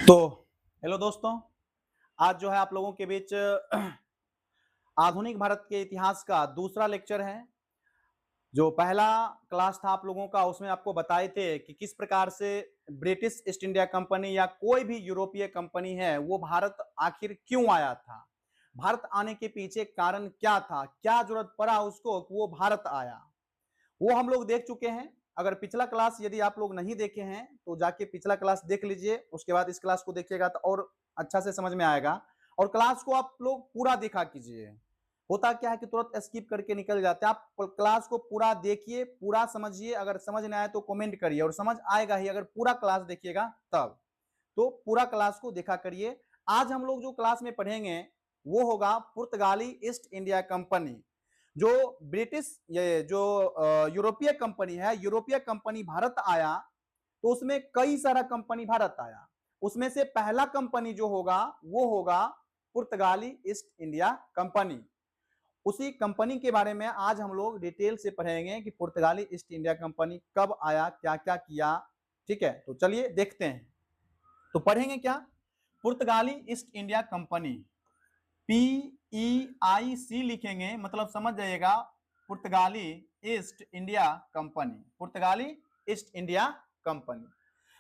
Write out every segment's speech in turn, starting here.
तो हेलो दोस्तों, आज जो है आप लोगों के बीच आधुनिक भारत के इतिहास का दूसरा लेक्चर है। जो पहला क्लास था आप लोगों का, उसमें आपको बताए थे कि किस प्रकार से ब्रिटिश ईस्ट इंडिया कंपनी या कोई भी यूरोपीय कंपनी है वो भारत आखिर क्यों आया था, भारत आने के पीछे कारण क्या था, क्या जरूरत पड़ा उसको कि वो भारत आया, वो हम लोग देख चुके हैं। अगर पिछला क्लास यदि आप लोग नहीं देखे हैं तो जाके पिछला क्लास देख लीजिए, उसके बाद इस क्लास को देखिएगा तो और अच्छा से समझ में आएगा। और क्लास को आप लोग पूरा देखा कीजिए। होता क्या है कि तुरंत स्किप करके निकल जाते हैं। आप क्लास को पूरा देखिए, पूरा समझिए। अगर समझ नहीं आए तो कमेंट करिए, और समझ आएगा ही अगर पूरा क्लास देखिएगा तब। तो पूरा क्लास को देखा करिए। आज हम लोग जो क्लास में पढ़ेंगे वो होगा पुर्तगाली ईस्ट इंडिया कंपनी। जो ब्रिटिश ये जो यूरोपीय कंपनी है, यूरोपीय कंपनी भारत आया तो उसमें कई सारा कंपनी भारत आया। उसमें से पहला कंपनी जो होगा वो होगा पुर्तगाली ईस्ट इंडिया कंपनी। उसी कंपनी के बारे में आज हम लोग डिटेल से पढ़ेंगे कि पुर्तगाली ईस्ट इंडिया कंपनी कब आया, क्या क्या किया। ठीक है, तो चलिए देखते हैं। तो पढ़ेंगे क्या, पुर्तगाली ईस्ट इंडिया कंपनी, PEIC लिखेंगे, मतलब समझ जाइएगा पुर्तगाली ईस्ट इंडिया कंपनी, पुर्तगाली ईस्ट इंडिया कंपनी।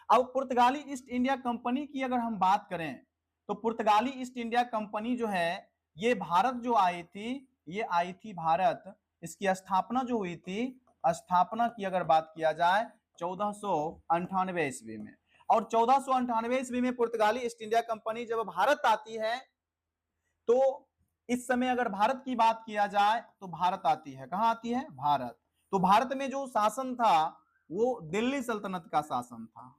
अब पुर्तगाली ईस्ट इंडिया कंपनी की अगर हम बात करें तो पुर्तगाली ईस्ट इंडिया कंपनी जो है ये भारत जो आई थी, ये आई थी भारत। इसकी स्थापना जो हुई थी, स्थापना की अगर बात किया जाए 1498 ईस्वी में। और 1498 ईस्वी में पुर्तगाली ईस्ट इंडिया कंपनी जब भारत आती है तो इस समय अगर भारत की बात किया जाए तो भारत आती है, कहां आती है, भारत। तो भारत में जो शासन था वो दिल्ली सल्तनत का शासन था।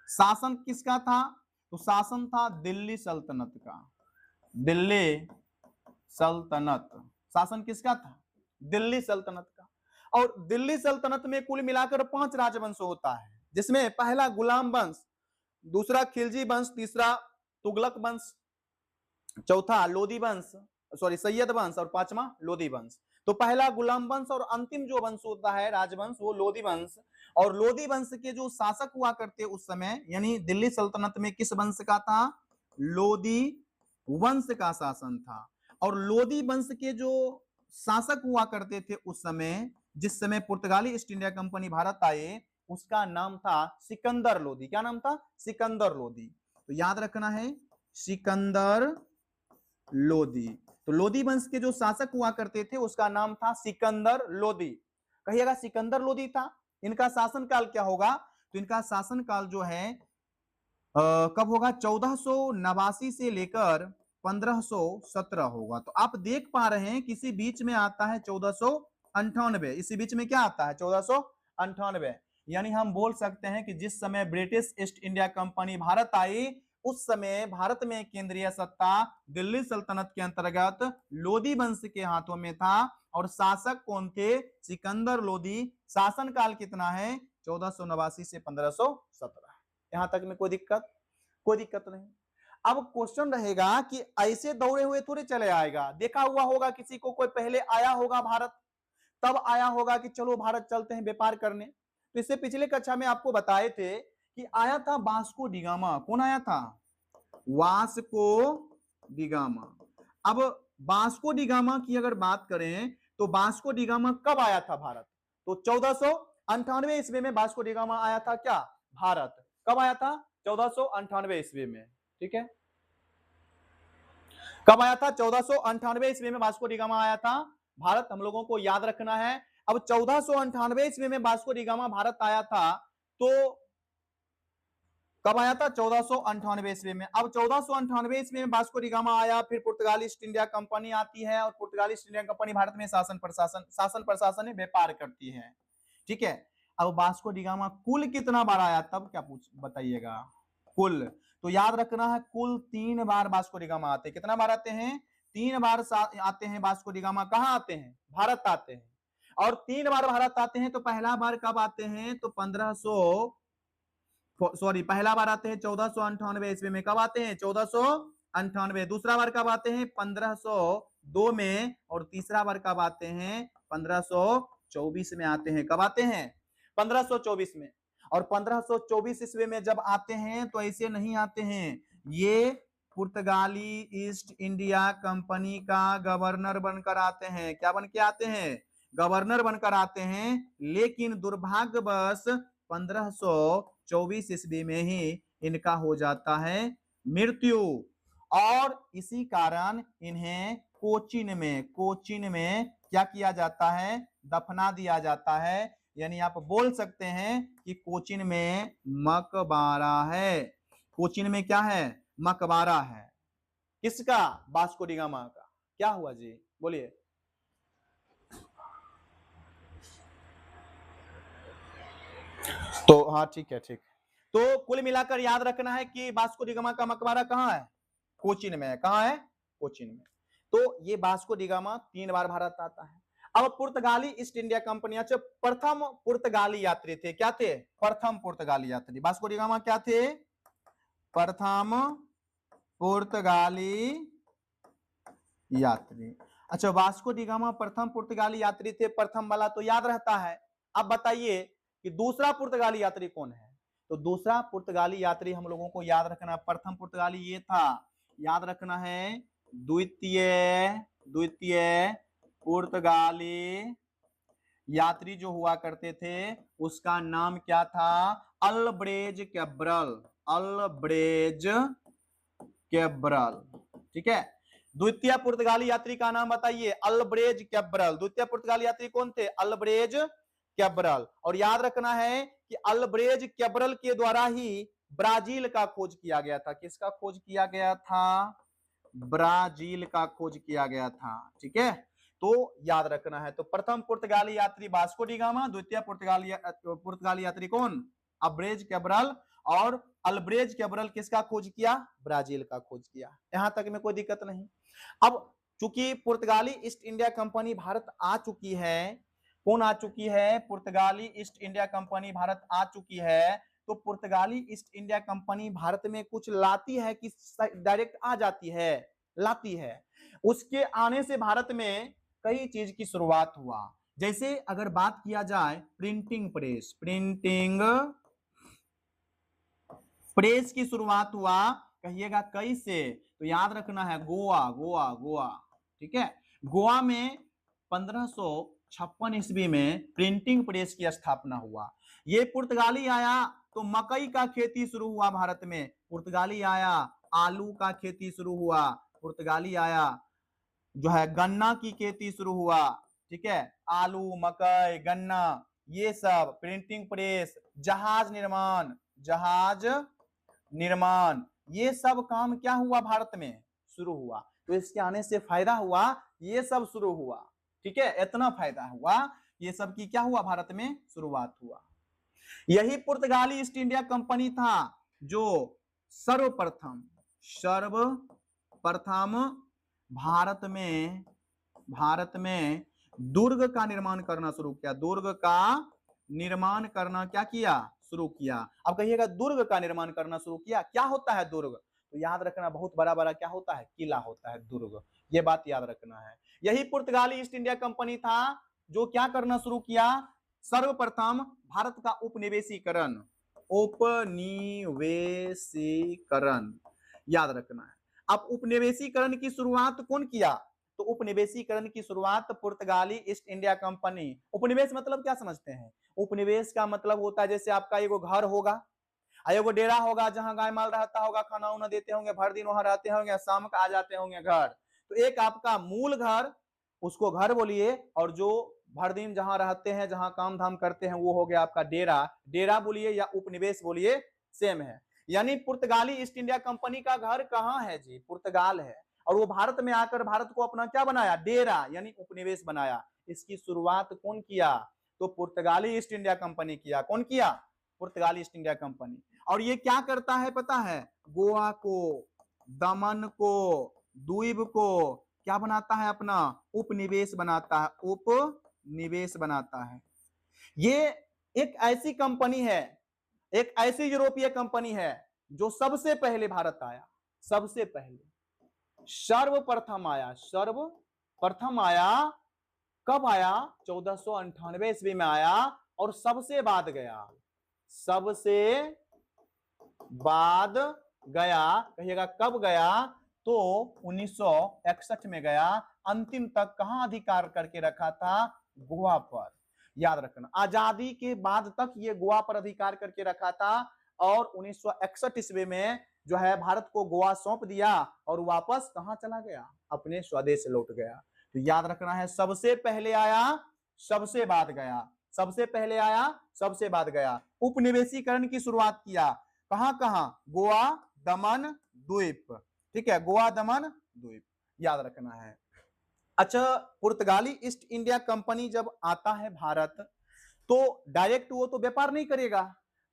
शासन किसका था, तो शासन था दिल्ली सल्तनत का। दिल्ली सल्तनत, शासन किसका था, दिल्ली सल्तनत का। और दिल्ली सल्तनत में कुल मिलाकर 5 राजवंश होता है, जिसमें पहला गुलाम वंश, दूसरा खिलजी वंश, तीसरा तुगलक वंश, चौथा लोधी वंश, सॉरी सैयद वंश, और पांचवा लोधी वंश। तो पहला गुलाम वंश और अंतिम जो वंश होता है राजवंश वो लोधी वंश। और लोधी वंश के जो शासक हुआ करते उस समय, यानी दिल्ली सल्तनत में किस वंश का था, लोधी वंश का शासन था। और लोधी वंश के जो शासक हुआ करते थे उस समय, जिस समय पुर्तगाली ईस्ट इंडिया कंपनी भारत आए, उसका नाम था सिकंदर लोधी। क्या नाम था, सिकंदर लोधी। तो याद रखना है, सिकंदर लोधी। तो लोधी वंश के जो शासक हुआ करते थे उसका नाम था सिकंदर लोधी। कहिएगा सिकंदर लोधी था। इनका शासन काल क्या होगा, तो इनका शासन काल जो है कब होगा, 1489 से लेकर 1517 होगा। तो आप देख पा रहे हैं किसी बीच में आता है 1498, इसी बीच में क्या आता है 1498। यानी हम बोल सकते हैं कि जिस समय ब्रिटिश ईस्ट इंडिया कंपनी भारत आई उस समय भारत में केंद्रीय सत्ता दिल्ली सल्तनत के अंतर्गत लोधी वंश के हाथों में था। और शासक कौन थे, सिकंदर लोधी। शासन काल कितना है, 1489 से 1517। यहां तक में कोई दिक्कत, कोई दिक्कत नहीं। अब क्वेश्चन रहेगा कि ऐसे दौड़े हुए थोड़े चले आएगा। देखा हुआ होगा किसी को, कोई पहले आया होगा भारत, तब आया होगा कि चलो भारत चलते हैं व्यापार करने। तो इससे पिछले कक्षा में आपको बताए थे कि आया था वास्को डिगामा। कौन आया था, वास्को डिगामा। अब वास्को डिगामा की अगर बात करें तो वास्को डिगामा कब आया था भारत, तो 1498 ईस्वी में वास्को डिगामा आया था क्या, भारत। कब आया था, 1498 ईस्वी में। ठीक है, कब आया था, 1498 ईस्वी में वास्को डिगामा आया था भारत, हम लोगों को याद रखना है। अब 1498 ईस्वी में वास्को डिगामा भारत आया था, तो कब आया था, 1498 ईस्वी में। अब 1498 ईस्वी में वास्को डिगामा आया, फिर पुर्तगाली ईस्ट इंडिया कंपनी आती है, और पुर्तगाली ईस्ट इंडिया कंपनी भारत में शासन प्रशासन व्यापार करती है। ठीक है, अब वास्को डिगामा कुल कितना बार आया, तब क्या पूछ बताइएगा, कुल। तो याद रखना है, कुल 3 बार वास्को डिगामा आते हैं। कितना बार आते हैं, 3 बार आते हैं वास्को डिगामा। कहां आते हैं, भारत आते हैं। और 3 बार भारत आते हैं, तो पहला बार कब आते हैं, तो 1500, सॉरी पहला बार आते हैं 1498 ईस्वी में। कब आते हैं, 1498। दूसरा बार कब आते हैं, 1502 में। और तीसरा बार कब आते हैं, 1524 में आते हैं। कब आते हैं, 1524 में। और 1524 ईस्वी में जब आते हैं तो ऐसे नहीं आते हैं, ये पुर्तगाली ईस्ट इंडिया कंपनी का गवर्नर बनकर आते हैं। क्या बन के आते हैं? गवर्नर बनकर आते हैं। लेकिन दुर्भाग्यवश 1524 ईस्वी में ही इनका हो जाता है मृत्यु, और इसी कारण इन्हें कोचीन में क्या किया जाता है? दफना दिया जाता है। यानी आप बोल सकते हैं कि कोचीन में मकबरा है। कोचीन में क्या है? मकबरा है। किसका? वास्को डी गामा का। क्या हुआ जी? बोलिए। तो हाँ, ठीक है, ठीक। तो कुल मिलाकर याद रखना है कि वास्को डी गामा का मकबरा कहाँ है? कोचीन में है। कहाँ है? कोचीन में। तो ये वास्को डी गामा 3 बार भारत आता है। अब पुर्तगाली ईस्ट इंडिया कंपनी, अच्छा, प्रथम पुर्तगाली यात्री थे। क्या थे? प्रथम पुर्तगाली यात्री। वास्को डी गामा क्या थे? प्रथम पुर्तगाली यात्री। अच्छा, वास्को डी गामा प्रथम पुर्तगाली यात्री थे। प्रथम वाला तो याद रहता है। अब बताइए कि दूसरा पुर्तगाली यात्री कौन है? तो दूसरा पुर्तगाली यात्री हम लोगों को याद रखना। प्रथम पुर्तगाली ये था, याद रखना है। द्वितीय द्वितीय पुर्तगाली यात्री जो हुआ करते थे उसका नाम क्या था? अल्ब्रेज कैब्रल। अल्ब्रेज कैब्रल। ठीक है। द्वितीय पुर्तगाली यात्री का नाम बताइए। अल्ब्रेज कैब्रल। द्वितीय पुर्तगाली यात्री कौन थे? अल्ब्रेज कैब्रल। और याद रखना है कि अल्ब्रेज कैब्रल के द्वारा ही ब्राजील का खोज किया गया था। किसका खोज किया गया था? ब्राजील का खोज किया गया था। ठीक है, तो याद रखना है। तो प्रथम पुर्तगाली यात्री वास्को डी गामा, द्वितीय पुर्तगाली यात्री कौन? अल्ब्रेज कैब्रल। और अल्ब्रेज कैब्रल किसका खोज किया? ब्राजील का खोज किया। यहां तक में कोई दिक्कत नहीं। अब चूंकि पुर्तगाली ईस्ट इंडिया कंपनी भारत आ चुकी है, कौन आ चुकी है? पुर्तगाली ईस्ट इंडिया कंपनी भारत आ चुकी है। तो पुर्तगाली ईस्ट इंडिया कंपनी भारत में कुछ लाती है कि डायरेक्ट आ जाती है? लाती है। उसके आने से भारत में कई चीज की शुरुआत हुआ। जैसे अगर बात किया जाए प्रिंटिंग प्रेस की शुरुआत हुआ। कहिएगा कैसे? तो याद रखना है, गोवा। ठीक है, गोवा में 1556 ईस्वी में प्रिंटिंग प्रेस की स्थापना हुआ। ये पुर्तगाली आया तो मकई का खेती शुरू हुआ भारत में। पुर्तगाली आया, आलू का खेती शुरू हुआ। पुर्तगाली आया, जो है गन्ना की खेती शुरू हुआ। ठीक है, आलू, मकई, गन्ना, ये सब, प्रिंटिंग प्रेस, जहाज निर्माण, ये सब काम क्या हुआ? भारत में शुरू हुआ। तो इसके आने से फायदा हुआ, ये सब शुरू हुआ। ठीक है, इतना फायदा हुआ, ये सब की क्या हुआ? भारत में शुरुआत हुआ। यही पुर्तगाली ईस्ट इंडिया कंपनी था जो सर्वप्रथम भारत में दुर्ग का निर्माण करना शुरू किया। दुर्ग का निर्माण करना क्या किया? शुरू किया। अब कहिएगा दुर्ग का निर्माण करना शुरू किया। क्या होता है दुर्ग? तो याद रखना, बहुत बड़ा बड़ा क्या होता है? किला होता है दुर्ग। ये बात याद रखना है। यही पुर्तगाली ईस्ट इंडिया कंपनी था जो क्या करना शुरू किया? सर्वप्रथम भारत का उपनिवेशीकरण याद रखना है। अब उपनिवेशीकरण की शुरुआत कौन किया? तो उपनिवेशीकरण की शुरुआत पुर्तगाली ईस्ट इंडिया कंपनी। उपनिवेश मतलब क्या समझते हैं? उपनिवेश का मतलब होता है जैसे आपका एगो घर होगा, एगो डेरा होगा जहां गाय माल रहता होगा, खाना उना देते होंगे, भर दिन वहां रहते होंगे, शाम का आ जाते होंगे घर। तो एक आपका मूल घर, उसको घर बोलिए, और जो भर दिन जहां रहते हैं, जहां काम धाम करते हैं, वो हो गया आपका डेरा बोलिए या उपनिवेश बोलिए, सेम है। यानी पुर्तगाली ईस्ट इंडिया कंपनी का घर कहाँ है जी? पुर्तगाल है। और वो भारत में आकर भारत को अपना क्या बनाया? डेरा यानी उपनिवेश बनाया। इसकी शुरुआत कौन किया? तो पुर्तगाली ईस्ट इंडिया कंपनी किया। कौन किया? पुर्तगाली ईस्ट इंडिया कंपनी। और ये क्या करता है पता है? गोवा को, दमन को, द्वीप को क्या बनाता है? अपना उपनिवेश बनाता है। उपनिवेश बनाता है। ये एक ऐसी कंपनी है, एक ऐसी यूरोपीय कंपनी है जो सबसे पहले भारत आया। सबसे पहले सर्वप्रथम आया। कब आया? 1498 ईस्वी में आया और सबसे बाद गया। सबसे बाद गया, कहिएगा कब गया, तो 1961 में गया। अंतिम तक कहां अधिकार करके रखा था, गोवा पर। याद रखना, आजादी के बाद तक ये गोवा पर अधिकार करके रखा था, और 1961 ईस्वी में जो है भारत को गोवा सौंप दिया और वापस कहां चला गया, अपने स्वदेश लौट गया। तो याद रखना है, सबसे पहले आया, सबसे बाद गया, सबसे पहले आया, सबसे बाद गया। उपनिवेशीकरण की शुरुआत किया, कहां कहां, गोवा, दमन, द्वीप। ठीक है, गोवा, दमन, द्वीप, याद रखना है। अच्छा, पुर्तगाली ईस्ट इंडिया कंपनी जब आता है भारत, तो डायरेक्ट वो तो व्यापार नहीं करेगा,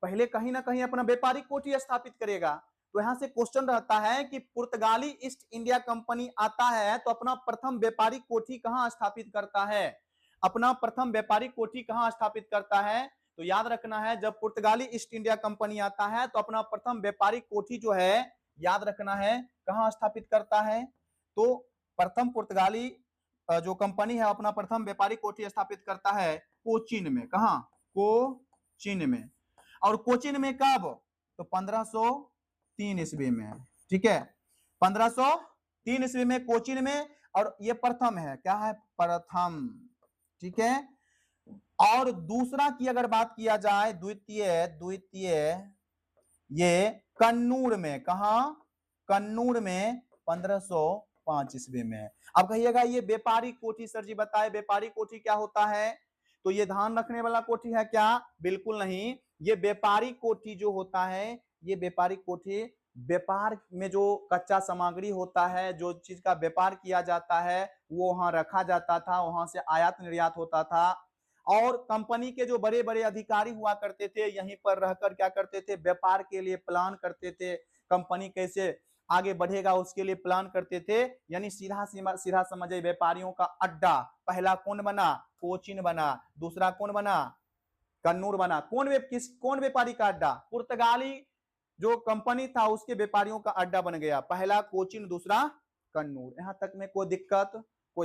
पहले कहीं ना कहीं अपना व्यापारिक कोठी स्थापित करेगा। तो यहां से क्वेश्चन रहता है कि पुर्तगाली ईस्ट इंडिया कंपनी आता है तो अपना प्रथम व्यापारिक कोठी कहां स्थापित करता है, अपना प्रथम व्यापारिक कोठी कहां स्थापित करता है। तो याद रखना है, जब पुर्तगाली ईस्ट इंडिया कंपनी आता है तो अपना प्रथम व्यापारिक कोठी जो है, याद रखना है, कहां स्थापित करता है। तो प्रथम पुर्तगाली जो कंपनी है अपना प्रथम व्यापारिक कोठी स्थापित करता है कोचीन में। कहां, कोचीन में। और कोचीन में कब, तो 1503 ईस्वी में। ठीक है, 1503 ईस्वी में कोचीन में, और ये प्रथम है, क्या है, प्रथम। ठीक है, और दूसरा की अगर बात किया जाए, द्वितीय, द्वितीय ये कन्नूर में, कहा, कन्नूर में 1505 ईस्वी में। अब कहिएगा ये व्यापारिक कोठी सर जी बताए, व्यापारिक कोठी क्या होता है, तो ये धान रखने वाला कोठी है क्या, बिल्कुल नहीं। ये व्यापारिक कोठी जो होता है, ये व्यापारिक कोठी व्यापार में जो कच्चा सामग्री होता है, जो चीज का व्यापार किया जाता है, वो वहां रखा जाता था, वहां से आयात निर्यात होता था। और कंपनी के जो बड़े बड़े अधिकारी हुआ करते थे, यहीं पर रहकर क्या करते थे, व्यापार के लिए प्लान करते थे, कंपनी कैसे आगे बढ़ेगा उसके लिए प्लान करते थे। यानी सीधा सीधा समझे, व्यापारियों का अड्डा पहला कौन बना, कोचीन बना, दूसरा कौन बना, कन्नूर बना। कौन व्यापारी का अड्डा, पुर्तगाली जो कंपनी था उसके व्यापारियों का अड्डा बन गया, पहला कोचीन, दूसरा कन्नूर। यहां तक में कोई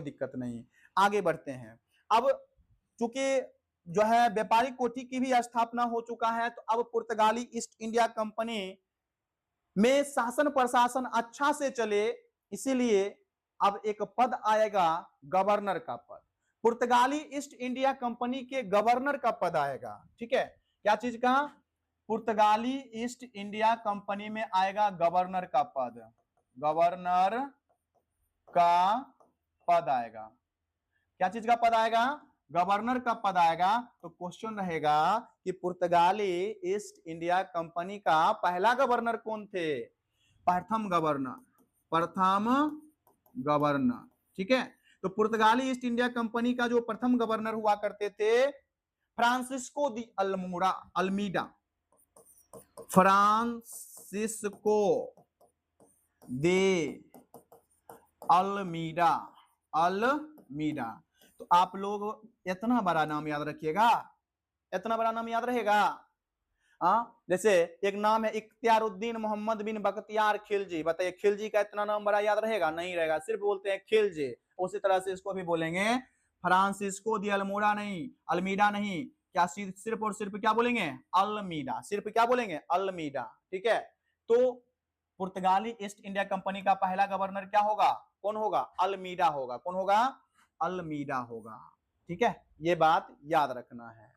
दिक्कत नहीं। आगे बढ़ते हैं। अब चूंकि जो है व्यापारिक कोठी की भी स्थापना हो चुका है, तो अब पुर्तगाली ईस्ट इंडिया कंपनी में शासन प्रशासन अच्छा से चले, इसीलिए अब एक पद आएगा, गवर्नर का पद। पुर्तगाली ईस्ट इंडिया कंपनी के गवर्नर का पद आएगा। ठीक है, क्या चीज का, पुर्तगाली ईस्ट इंडिया कंपनी में आएगा गवर्नर का पद, गवर्नर का पद आएगा। क्या चीज का पद आएगा, गवर्नर का पद आएगा। तो क्वेश्चन रहेगा कि पुर्तगाली ईस्ट इंडिया कंपनी का पहला गवर्नर कौन थे, प्रथम गवर्नर, प्रथम गवर्नर। ठीक है, तो पुर्तगाली ईस्ट इंडिया कंपनी का जो प्रथम गवर्नर हुआ करते थे, फ्रांसिस्को दी अल्मीडा, फ्रांसिस्को दे अल्मीडा, अल्मीडा। तो आप लोग इतना बड़ा नाम याद रखिएगा, इतना बड़ा नाम याद रहेगा। जैसे एक नाम है इख्तियारुद्दीन मोहम्मद बिन बख्तियार खिलजी, बताइए खिलजी का इतना नाम बड़ा याद रहेगा, नहीं रहेगा, सिर्फ बोलते हैं खिलजी। उसी तरह से इसको भी बोलेंगे फ्रांसिस्को दी अल्मोड़ा नहीं, अल्मीडा नहीं, क्या सिर्फ और सिर्फ क्या बोलेंगे, अल्मीडा, सिर्फ क्या बोलेंगे, अल्मीडा। ठीक है, तो पुर्तगाली ईस्ट इंडिया कंपनी का पहला गवर्नर क्या होगा, कौन होगा, अल्मीडा होगा। कौन होगा, अल्मीडा होगा। ठीक है, ये बात याद रखना है।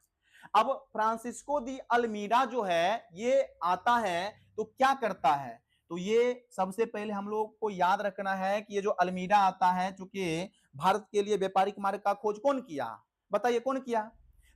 अब फ्रांसिस्को दी अल्मीडा जो है ये आता है तो क्या करता है, तो ये सबसे पहले हम लोग को याद रखना है कि ये जो अल्मीडा आता है, चूंकि भारत के लिए व्यापारिक मार्ग का खोज कौन किया, बताइए कौन किया,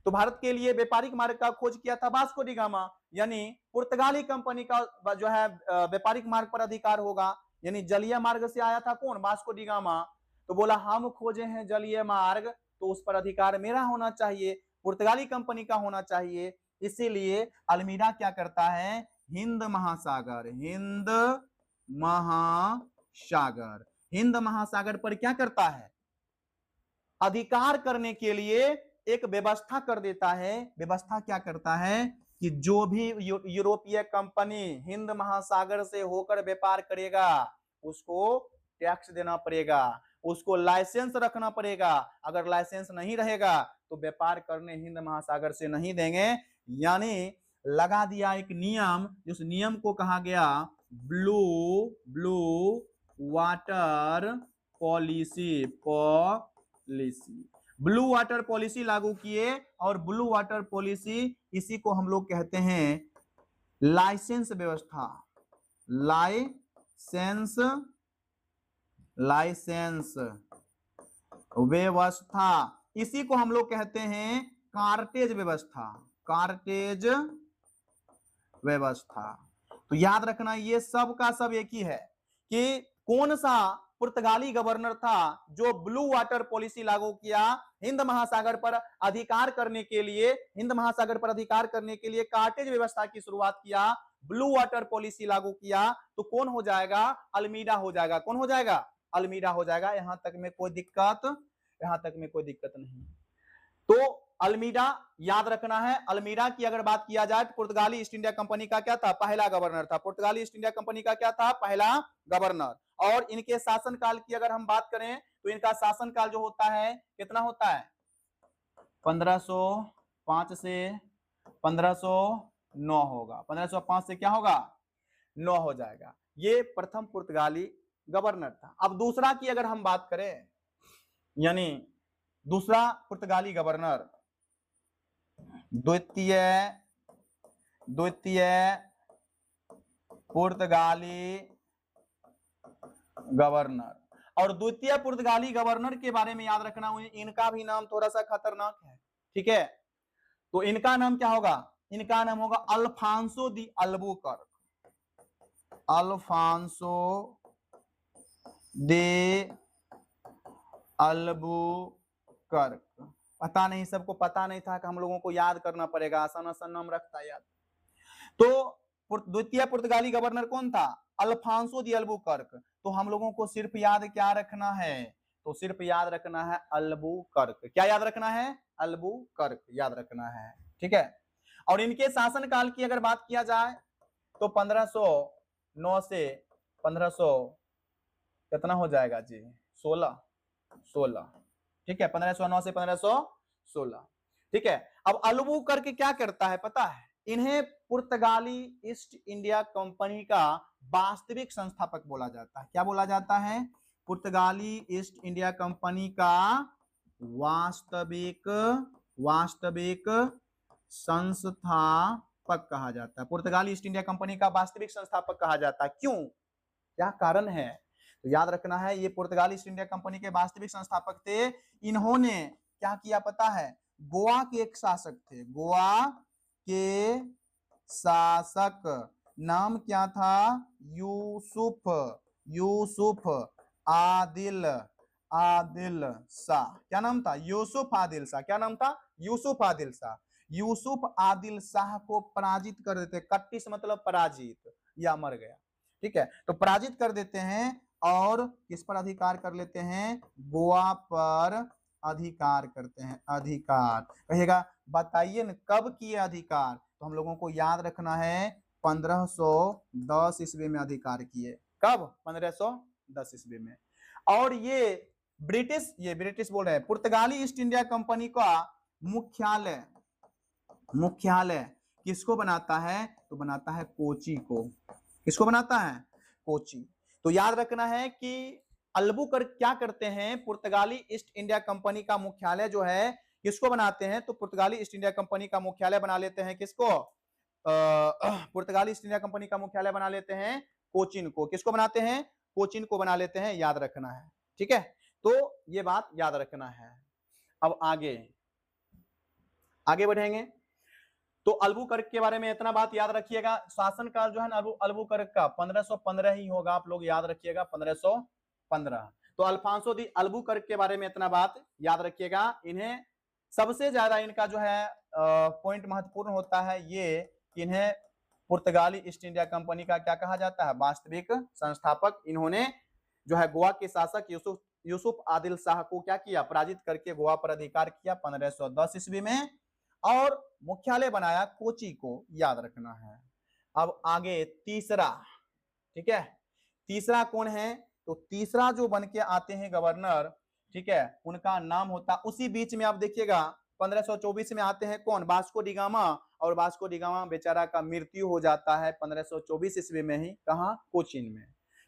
तो भारत के लिए व्यापारिक मार्ग का खोज किया था वास्को डी गामा। यानी पुर्तगाली कंपनी का जो है व्यापारिक मार्ग पर अधिकार होगा, यानी जलीय मार्ग से आया था कौन, वास्को डी गामा। तो बोला हम खोजे हैं जलीय मार्ग, तो उस पर अधिकार मेरा होना चाहिए, पुर्तगाली कंपनी का होना चाहिए। इसीलिए अल्मीडा क्या करता है, हिंद महासागर, हिंद महासागर, हिंद महासागर पर क्या करता है, अधिकार करने के लिए एक व्यवस्था कर देता है। व्यवस्था क्या करता है कि जो भी यूरोपीय कंपनी हिंद महासागर से होकर व्यापार करेगा उसको टैक्स देना पड़ेगा, उसको लाइसेंस रखना पड़ेगा। अगर लाइसेंस नहीं रहेगा तो व्यापार करने हिंद महासागर से नहीं देंगे। यानी लगा दिया एक नियम, जिस नियम को कहा गया blue water policy blue water policy लागू किए, और ब्लू वाटर पॉलिसी इसी को हम लोग कहते हैं लाइसेंस व्यवस्था। लाइसेंस व्यवस्था, इसी को हम लोग कहते हैं कार्टेज व्यवस्था। तो याद रखना ये सब का सब एक ही है कि कौन सा पुर्तगाली गवर्नर था जो ब्लू वाटर पॉलिसी लागू किया, हिंद महासागर पर अधिकार करने के लिए कार्टेज व्यवस्था की शुरुआत किया, ब्लू वाटर पॉलिसी लागू किया, तो कौन हो जाएगा? अल्मीडा हो जाएगा। कौन हो जाएगा? अल्मीडा हो जाएगा। यहां तक में कोई दिक्कत नहीं। तो अल्मीडा याद रखना है। अल्मीडा की अगर बात किया जाए तो पुर्तगाली ईस्ट इंडिया कंपनी का क्या था? पहला गवर्नर था। पुर्तगाली ईस्ट इंडिया कंपनी का क्या था? पहला गवर्नर। और इनके शासनकाल की अगर हम बात करें तो इनका शासनकाल जो होता है कितना होता है? 1505 से 1509 होगा। 1505 से क्या होगा? 9 हो जाएगा। ये प्रथम पुर्तगाली गवर्नर था। अब दूसरा की अगर हम बात करें, यानी दूसरा पुर्तगाली गवर्नर, द्वितीय पुर्तगाली गवर्नर। और द्वितीय पुर्तगाली गवर्नर के बारे में याद रखना, इनका भी नाम थोड़ा सा खतरनाक है, ठीक है? तो इनका नाम क्या होगा? इनका नाम होगा अल्फांसो दी अल्बुकर्क। अल्फांसो दे अल्बुकर्क। पता नहीं, सबको पता नहीं था कि हम लोगों को याद करना पड़ेगा, आसान आसान नाम रखता है याद। तो द्वितीय पुर्तगाली गवर्नर कौन था? Alfonso de Albuquerque. तो हम लोगों को सिर्फ याद क्या रखना है? तो सिर्फ याद रखना है अल्बुकर्क। क्या याद रखना है? अल्बुकर्क याद रखना है, ठीक है? और इनके शासनकाल की अगर बात किया जाए तो 1509 से 1500 कितना हो जाएगा जी? 16, ठीक है? 1509 से 1516, ठीक है? अब अल्बुकर्क क्या करता है पता है? इन्हें पुर्तगाली ईस्ट इंडिया कंपनी का वास्तविक संस्थापक बोला जाता है। क्या बोला जाता है? पुर्तगाली ईस्ट इंडिया कंपनी का वास्तविक संस्थापक कहा जाता है। पुर्तगाली ईस्ट इंडिया कंपनी का वास्तविक संस्थापक कहा जाता है। क्यों? क्या कारण है? तो याद रखना है, ये पुर्तगाली ईस्ट इंडिया कंपनी के वास्तविक संस्थापक थे। इन्होंने क्या किया पता है? गोवा के एक शासक थे। गोवा के शासक नाम क्या था? यूसुफ आदिल शाह। क्या नाम था? यूसुफ आदिल शाह। क्या नाम था? यूसुफ आदिल शाह। यूसुफ आदिल शाह को पराजित कर देते। कट्टी से मतलब पराजित या मर गया, ठीक है? तो पराजित कर देते हैं और किस पर अधिकार कर लेते हैं? गोवा पर अधिकार करते हैं। अधिकार कहेगा, बताइए न कब किए अधिकार? तो हम लोगों को याद रखना है 1510 ईस्वी में अधिकार किए। कब? 1510 ईस्वी में। और ये ब्रिटिश बोल रहे हैं। पुर्तगाली ईस्ट इंडिया कंपनी का मुख्यालय किसको बनाता है? तो बनाता है कोची को। किसको बनाता है? कोची। तो याद रखना है कि अल्बुकर्क क्या करते हैं? पुर्तगाली ईस्ट इंडिया कंपनी का मुख्यालय जो है किसको बनाते हैं? तो पुर्तगाली ईस्ट इंडिया कंपनी का मुख्यालय बना लेते हैं किसको? पुर्तगाली ईस्ट इंडिया कंपनी का मुख्यालय बना लेते हैं कोचिन को। किसको बनाते हैं? कोचिन को बना लेते हैं। याद रखना है, ठीक है? तो ये बात याद रखना है। अब आगे बढ़ेंगे। तो अल्बुकर्क के बारे में इतना बात याद रखिएगा। शासनकाल जो है ना अल्बुकर्क का 1515 ही होगा, आप लोग याद रखिएगा 1515। तो अल्फांसो दी अल्बुकर्क के बारे में इतना बात याद रखिएगा। इन्हें सबसे ज्यादा इनका जो है पॉइंट महत्वपूर्ण होता है ये, इन्हें पुर्तगाली ईस्ट इंडिया कंपनी का क्या कहा जाता है? वास्तविक संस्थापक। इन्होंने जो है गोवा के शासक यूसुफ आदिल शाह को क्या किया? पराजित करके गोवा पर अधिकार किया 1510 ईस्वी में, और मुख्यालय बनाया कोची को। याद रखना है। अब आगे तीसरा, ठीक है? तीसरा कौन है? तो तीसरा जो बन के आते हैं गवर्नर, ठीक है, उनका नाम होता, उसी बीच में आप देखिएगा 1524 में आते हैं कौन, वास्को डी गामा, और वास्को डी गामा बेचारा का मृत्यु हो जाता है 1524 ईस्वी में ही, कहाँ, कोचीन में।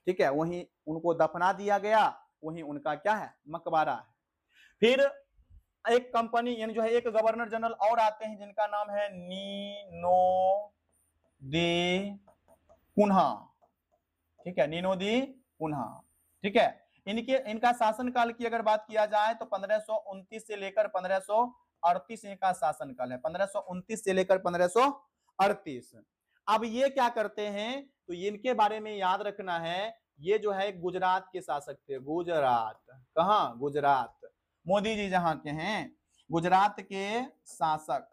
ठीक है, वहीं उनको दफना दिया गया, वहीं उनका क्या है, मकबरा है। फिर एक कंपनी यानी जो है एक गवर्नर जनरल और आते हैं जिनका नाम है नीनो दी कुन्हा। ठीक है, नीनो दी कुन्हा। ठीक है, इनका शासनकाल की अगर बात किया जाए तो 1529 से लेकर 1538 इनका शासनकाल है, 1529 से लेकर 1538। अब ये क्या करते हैं, तो इनके बारे में याद रखना है, ये जो है गुजरात के शासक थे, गुजरात, कहां, गुजरात, मोदी जी जहां के हैं, गुजरात के शासक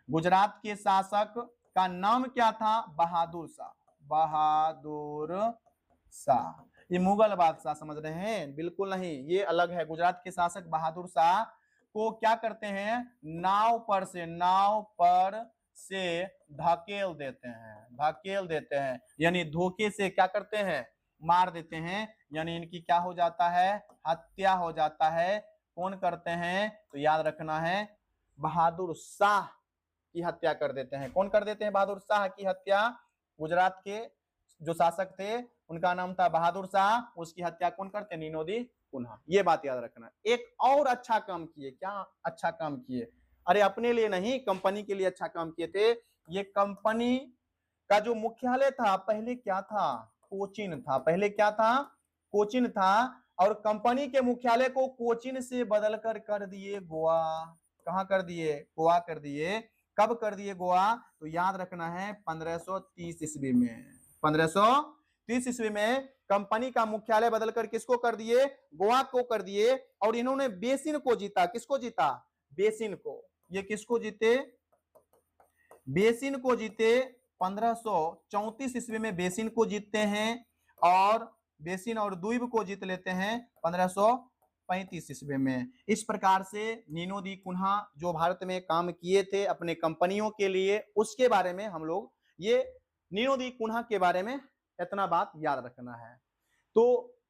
गुजरात के शासक का नाम क्या था, बहादुर शाह, बहादुर शाह। ये मुगल बादशाह समझ रहे हैं, बिल्कुल नहीं, ये अलग है। गुजरात के शासक बहादुर शाह को क्या करते हैं, नाव पर से धकेल देते हैं, यानी धोखे से क्या करते हैं, मार देते हैं, यानी इनकी क्या हो जाता है, हत्या हो जाता है। कौन करते हैं, तो याद रखना है, बहादुर शाह की हत्या कर देते हैं। कौन कर देते हैं, बहादुर शाह की हत्या। गुजरात के जो शासक थे उनका नाम था बहादुर शाह, उसकी हत्या कौन करते, नीनो दी कुन्हा। ये बात याद रखना। एक और अच्छा काम किए, क्या अच्छा काम किए, अरे अपने लिए नहीं, कंपनी के लिए अच्छा काम किए थे। ये कंपनी का जो मुख्यालय था पहले क्या था, कोचीन था, पहले क्या था, कोचीन था, और कंपनी के मुख्यालय को कोचीन से बदलकर कर दिए गोवा। कहां कर दिए, गोवा कर दिए। कब कर दिए गोवा, तो याद रखना है 1530 ईस्वी में, 1530 ईस्वी में कंपनी का मुख्यालय बदलकर किसको कर दिए, गोवा को कर दिए। और इन्होंने बेसिन को जीता, किसको जीता, बेसिन को। ये किसको जीते, बेसिन को जीते, 1534 ईस्वी में बेसिन को जीतते हैं, और बेसिन और द्वीप को जीत लेते हैं 1535 ईस्वी में। इस प्रकार से नीनो दी कुन्हा जो भारत में काम किए थे अपने कंपनियों के लिए, उसके बारे में हम लोग, ये नीनो दी कुन्हा के बारे में इतना बात याद रखना है। तो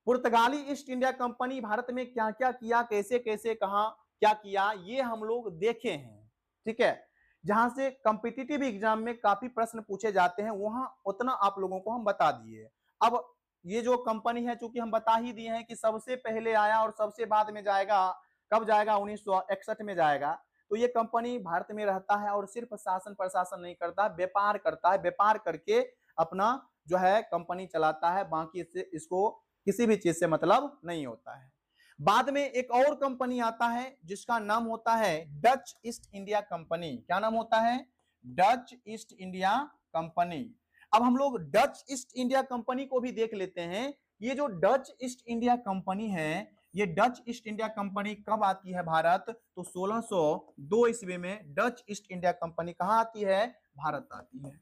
पुर्तगाली ईस्ट इंडिया कंपनी भारत में क्या क्या किया, कैसे कैसे कहा क्या किया, ये हम लोग देखे हैं। ठीक है, जहां से कॉम्पिटिटिव एग्जाम में काफी प्रश्न पूछे जाते हैं, वहां उतना आप लोगों को हम बता दिए। अब ये जो कंपनी है, चूंकि हम बता ही दिए हैं कि सबसे पहले आया और सबसे बाद में जाएगा, कब जाएगा, 1961 में जाएगा। तो ये कंपनी भारत में रहता है और सिर्फ शासन प्रशासन नहीं करता, व्यापार करता है, व्यापार करके अपना जो है कंपनी चलाता है, बाकी इसको किसी भी चीज से मतलब नहीं होता है। बाद में एक और कंपनी आता है जिसका नाम होता है डच ईस्ट इंडिया कंपनी। क्या नाम होता है, डच ईस्ट इंडिया कंपनी। अब हम लोग डच ईस्ट इंडिया कंपनी को भी देख लेते हैं। ये जो डच ईस्ट इंडिया कंपनी है, ये डच ईस्ट इंडिया कंपनी कब आती है भारत, तो 1602 ईस्वी में डच ईस्ट इंडिया कंपनी कहां आती है, भारत आती है।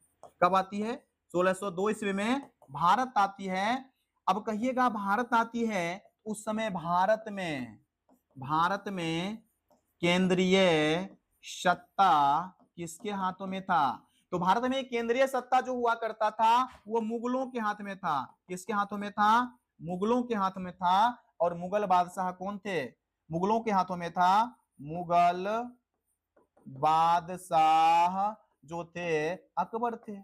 कब आती है, 1602 ईस्वी में भारत आती है। अब कहिएगा भारत आती है, उस समय भारत में केंद्रीय सत्ता किसके हाथों में था, तो भारत में केंद्रीय सत्ता जो हुआ करता था वो मुगलों के हाथ में था। किसके हाथों में था, मुगलों के हाथ में था। और मुगल बादशाह कौन थे, मुगलों के हाथों में था, मुगल बादशाह जो थे अकबर थे,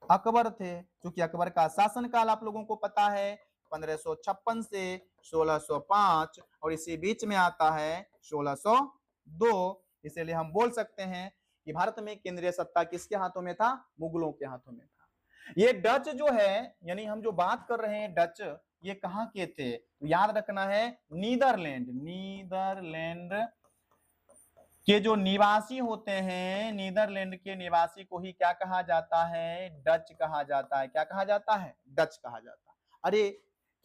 अकबर थे। क्योंकि अकबर का शासनकाल आप लोगों को पता है 1556 से 1605, और इसी बीच में आता है 1602। इसलिए हम बोल सकते हैं कि भारत में केंद्रीय सत्ता किसके हाथों में था, मुगलों के हाथों में था। ये डच जो है, यानी हम जो बात कर रहे हैं डच, ये कहां के थे, याद रखना है नीदरलैंड, नीदरलैंड के जो निवासी होते हैं, नीदरलैंड के निवासी को ही क्या कहा जाता है, डच कहा जाता है। क्या कहा जाता है, डच कहा जाता है। अरे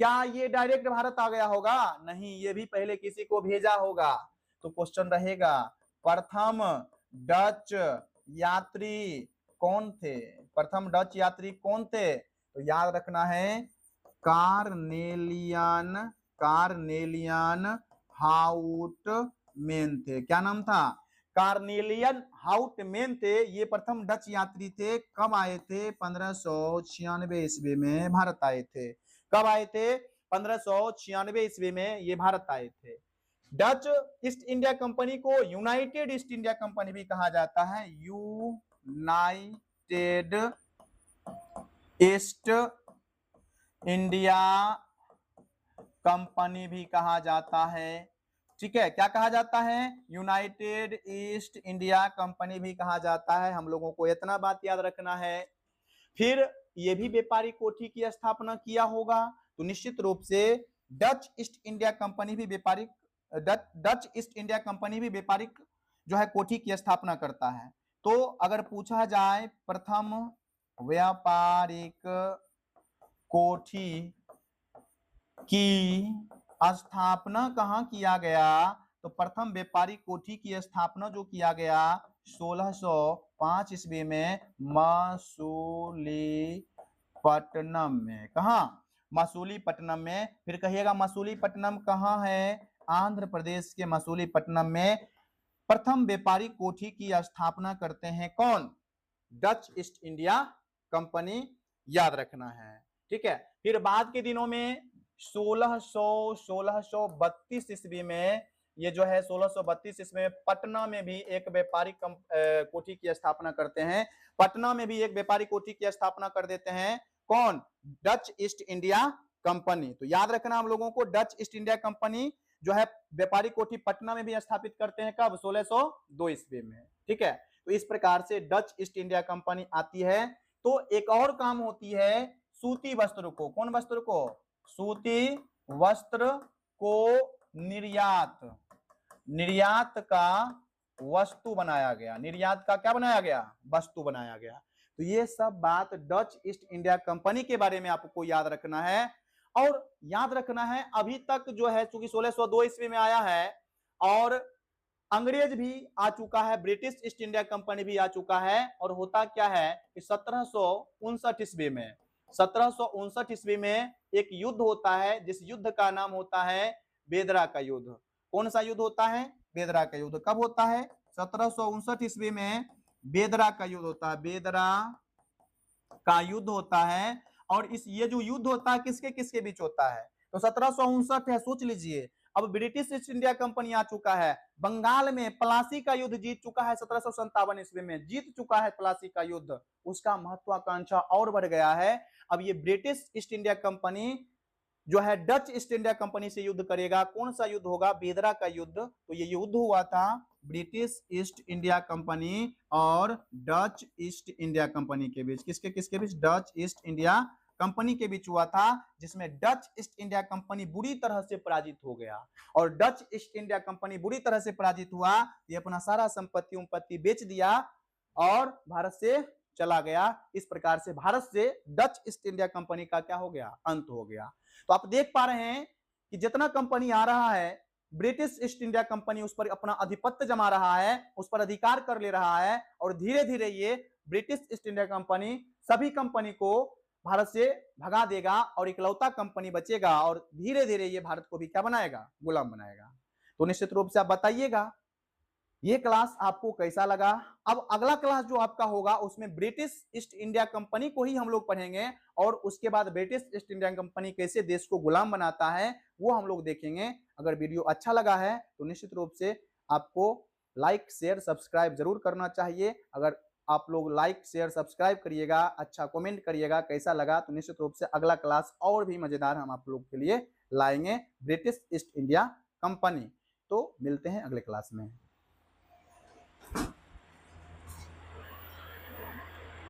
क्या ये डायरेक्ट भारत आ गया होगा, नहीं, ये भी पहले किसी को भेजा होगा। तो क्वेश्चन रहेगा, प्रथम डच यात्री कौन थे, प्रथम डच यात्री कौन थे, तो याद रखना है कार्नेलियन, कार्नेलियन हाउटमेन थे। क्या नाम था, कार्नेलियन हाउटमेन थे। ये प्रथम डच यात्री थे। कब आए थे, 1596 ईस्वी में भारत आए थे। कब आए थे, 1596 ईस्वी में ये भारत आए थे। डच ईस्ट इंडिया कंपनी को यूनाइटेड ईस्ट इंडिया कंपनी भी कहा जाता है, यूनाइटेड ईस्ट इंडिया कंपनी भी कहा जाता है। ठीक है, क्या कहा जाता है? यूनाइटेड ईस्ट इंडिया कंपनी भी कहा जाता है। हम लोगों को इतना बात याद रखना है। फिर ये भी व्यापारिक कोठी की स्थापना किया होगा, तो निश्चित रूप से डच ईस्ट इंडिया कंपनी भी व्यापारिक डच ईस्ट इंडिया कंपनी भी व्यापारिक जो है कोठी की स्थापना करता है। तो अगर पूछा जाए प्रथम व्यापारिक कोठी की स्थापना कहाँ किया गया, तो प्रथम व्यापारिक कोठी की स्थापना जो किया गया 1605 ईस्वी में मसूलीपट्टनम में। कहा? मसूलीपट्टनम में। फिर कहिएगा मसूलीपट्टनम कहाँ है? आंध्र प्रदेश के मसूलीपट्टनम में प्रथम व्यापारिक कोठी की स्थापना करते हैं कौन? डच ईस्ट इंडिया कंपनी, याद रखना है। ठीक है, फिर बाद के दिनों में 1632 ईस्वी में ये जो है 1632 ईस्वी में पटना में भी एक व्यापारिक कोठी की स्थापना करते हैं। पटना में भी एक व्यापारिक कोठी की स्थापना कर देते हैं कौन? Dutch east India company. तो याद रखना हम लोगों को, डच ईस्ट इंडिया कंपनी जो है व्यापारिक कोठी पटना में भी स्थापित करते हैं, कब? 1602 ईस्वी में। ठीक है, तो इस प्रकार से डच ईस्ट इंडिया कंपनी आती है। तो एक और काम होती है सूती वस्त्र को, कौन वस्त्र को? सूती वस्त्र को निर्यात का वस्तु बनाया गया। निर्यात का क्या बनाया गया? वस्तु बनाया गया। तो ये सब बात डच ईस्ट इंडिया कंपनी के बारे में आपको याद रखना है। और याद रखना है अभी तक जो है, चूंकि 1602 ईस्वी में आया है और अंग्रेज भी आ चुका है, ब्रिटिश ईस्ट इंडिया कंपनी भी आ चुका है, और होता क्या है कि 1759 ईस्वी में एक युद्ध होता है, जिस युद्ध का नाम होता है बेदरा का युद्ध। कौन सा युद्ध होता है? बेदरा का युद्ध। कब होता है? 1759 ईस्वी में बेदरा का युद्ध होता है। बेदरा का युद्ध होता है। और ये जो युद्ध होता है किसके किसके बीच होता है? तो 1759 है, सोच लीजिए। अब ब्रिटिश ईस्ट इंडिया कंपनी आ चुका है, बंगाल में प्लासी का युद्ध जीत चुका है, 1757 ईस्वी में जीत चुका है प्लासी का युद्ध। उसका महत्वाकांक्षा और बढ़ गया है। अब ये ब्रिटिश ईस्ट इंडिया कंपनी जो है डच ईस्ट इंडिया कंपनी से युद्ध करेगा। कौन सा युद्ध होगा? बेदरा का युद्ध। तो ये युद्ध हुआ था ब्रिटिश ईस्ट इंडिया कंपनी और डच ईस्ट इंडिया कंपनी के बीच। किसके किसके बीच? डच ईस्ट इंडिया कंपनी के बीच हुआ था, जिसमें डच ईस्ट इंडिया कंपनी बुरी तरह से पराजित हो गया। और डच ईस्ट इंडिया कंपनी बुरी तरह से पराजित हुआ, ये अपना सारा संपत्ति बेच दिया और भारत से चला गया। इस प्रकार से भारत से डच ईस्ट इंडिया कंपनी का क्या हो गया? अंत हो गया। तो आप देख पा रहे हैं कि जितना कंपनी आ रहा है, ब्रिटिश ईस्ट इंडिया कंपनी उस पर अपना आधिपत्य जमा रहा है, उस पर अधिकार कर ले रहा है, और धीरे धीरे ये ब्रिटिश ईस्ट इंडिया कंपनी सभी कंपनी को भारत से भगा देगा और इकलौता कंपनी बचेगा, और धीरे धीरे ये भारत को भी क्या बनाएगा? गुलाम बनाएगा। तो निश्चित रूप से आप बताइएगा ये क्लास आपको कैसा लगा। अब अगला क्लास जो आपका होगा उसमें ब्रिटिश ईस्ट इंडिया कंपनी को ही हम लोग पढ़ेंगे, और उसके बाद ब्रिटिश ईस्ट इंडिया कंपनी कैसे देश को गुलाम बनाता है वो हम लोग देखेंगे। अगर वीडियो अच्छा लगा है तो निश्चित रूप से आपको लाइक शेयर सब्सक्राइब जरूर करना चाहिए। अगर आप लोग लाइक शेयर सब्सक्राइब करिएगा, अच्छा कमेंट करिएगा कैसा लगा, तो निश्चित रूप से अगला क्लास और भी मजेदार हम आप लोग के लिए लाएंगे, ब्रिटिश ईस्ट इंडिया कंपनी। तो मिलते हैं अगले क्लास में।